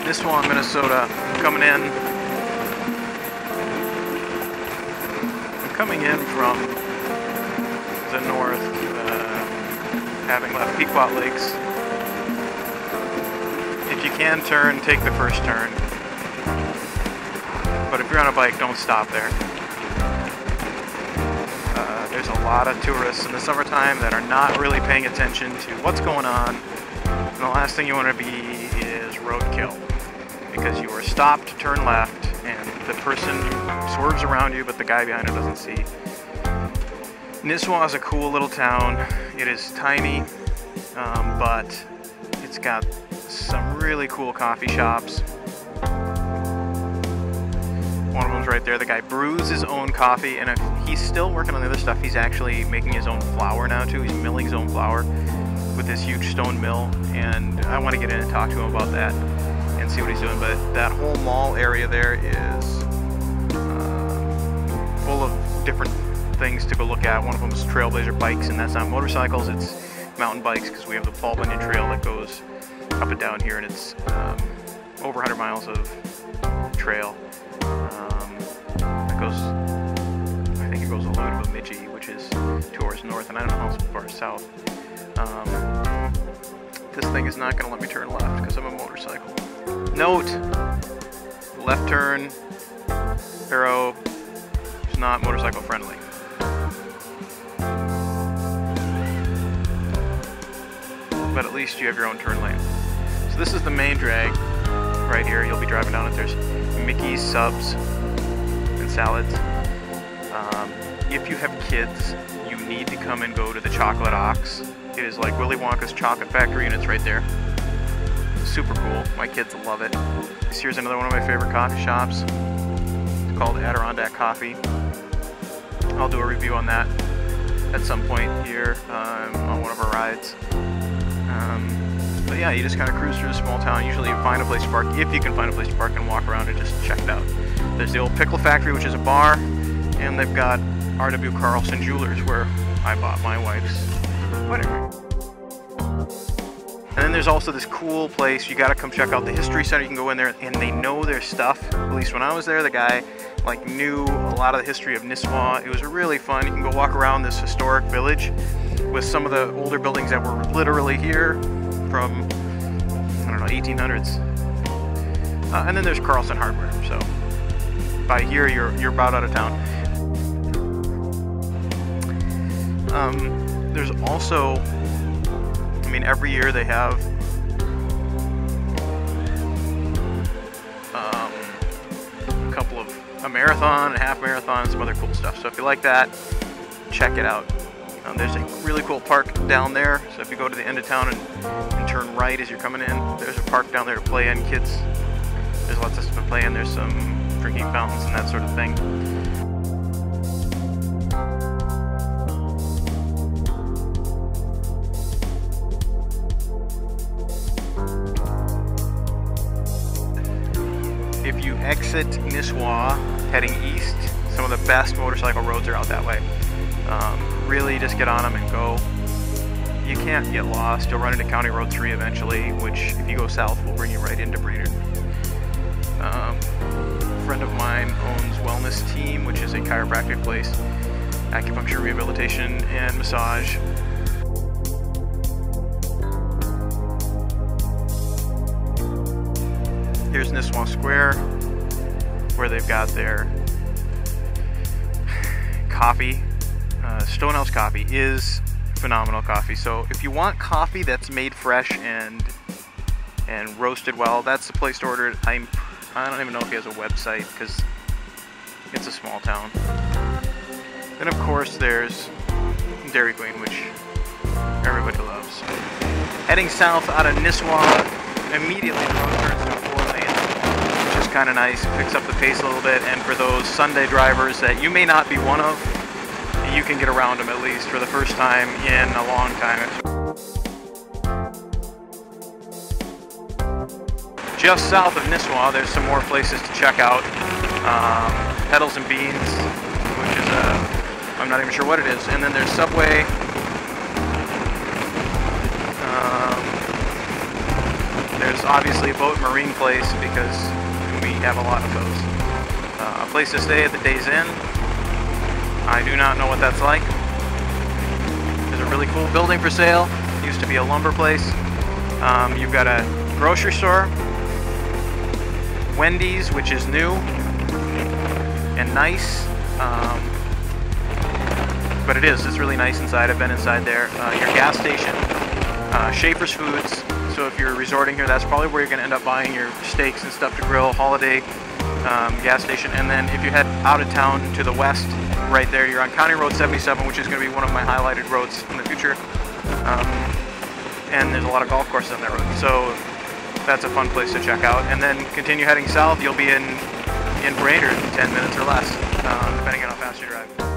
Nisswa Minnesota, coming in. I'm coming in from the north, having left Pequot Lakes. If you can turn, take the first turn. But if you're on a bike, don't stop there. There's a lot of tourists in the summertime that are not really paying attention to what's going on. And the last thing you want to be is roadkill, because you are stopped to turn left and the person swerves around you, but the guy behind it doesn't see. Nisswa is a cool little town. It is tiny, but it's got some really cool coffee shops. One of them's right there. The guy brews his own coffee, and if he's still working on the other stuff, he's actually making his own flour now too. He's milling his own flour with this huge stone mill, and I want to get in and talk to him about that and see what he's doing. But that whole mall area there is full of different things to go look at. One of them is Trailblazer bikes, and that's not motorcycles, it's mountain bikes, because we have the Paul Bunyan Trail that goes up and down here, and it's over 100 miles of trail. It goes, I think it goes all the way to Bemidji, which is 2 hours north, and I don't know how far south. This thing is not going to let me turn left because I'm a motorcycle. Note, left turn, arrow, is not motorcycle friendly. But at least you have your own turn lane. So this is the main drag right here. You'll be driving down it. There's Mickey's subs and salads. If you have kids, you need to come and go to the Chocolate Ox. It is like Willy Wonka's chocolate factory, and it's right there. It's super cool. My kids love it. Here's another one of my favorite coffee shops. It's called Adirondack Coffee. I'll do a review on that at some point here on one of our rides. But yeah, you just kind of cruise through a small town. Usually you find a place to park, if you can find a place to park, and walk around and just check it out. There's the old Pickle Factory, which is a bar, and they've got R.W. Carlson Jewelers, where I bought my wife's wedding ring. And then there's also this cool place, you gotta come check out the History Center. You can go in there and they know their stuff. At least when I was there, the guy like knew a lot of the history of Nisswa. It was really fun. You can go walk around this historic village with some of the older buildings that were literally here from, I don't know, 1800s. And then there's Carlson Hardware. So by here, you're about out of town. There's also, I mean, every year they have a couple of a marathon, a half marathon, some other cool stuff. So if you like that, check it out. There's a really cool park down there. So if you go to the end of town and turn right as you're coming in, there's a park down there to play in. Kids, there's lots of stuff to play in. There's some drinking fountains and that sort of thing. If you exit Nisswa heading east, some of the best motorcycle roads are out that way. Really just get on them and go. You can't get lost. You'll run into County Road 3 eventually, which if you go south will bring you right into Brainerd. A friend of mine owns Wellness Team, which is a chiropractic place, acupuncture, rehabilitation, and massage. Here's Nisswa Square, where they've got their coffee. Stonehouse Coffee is phenomenal coffee. So if you want coffee that's made fresh and roasted well, that's the place to order it. I don't even know if he has a website because it's a small town. Then of course there's Dairy Queen, which everybody loves. Heading south out of Nisswa, immediately the road turns to 4 lanes, which is kind of nice. Picks up the pace a little bit, and for those Sunday drivers that you may not be one of, you can get around them at least for the first time in a long time. Just south of Nisswa, there's some more places to check out. Pedals and Beans, which is I'm not even sure what it is. And then there's Subway. There's obviously a boat and marine place because we have a lot of those. A place to stay at the Days Inn. I do not know what that's like. There's a really cool building for sale. It used to be a lumber place. You've got a grocery store, Wendy's, which is new and nice, but it's really nice inside. I've been inside there. Your gas station, Schaefer's Foods. So if you're resorting here, that's probably where you're going to end up buying your steaks and stuff to grill. Holiday gas station. And then if you head out of town to the west, right there, you're on County Road 77, which is going to be one of my highlighted roads in the future. And there's a lot of golf courses on that road. So that's a fun place to check out. And then continue heading south, you'll be in Brainerd in 10 minutes or less, depending on how fast you drive.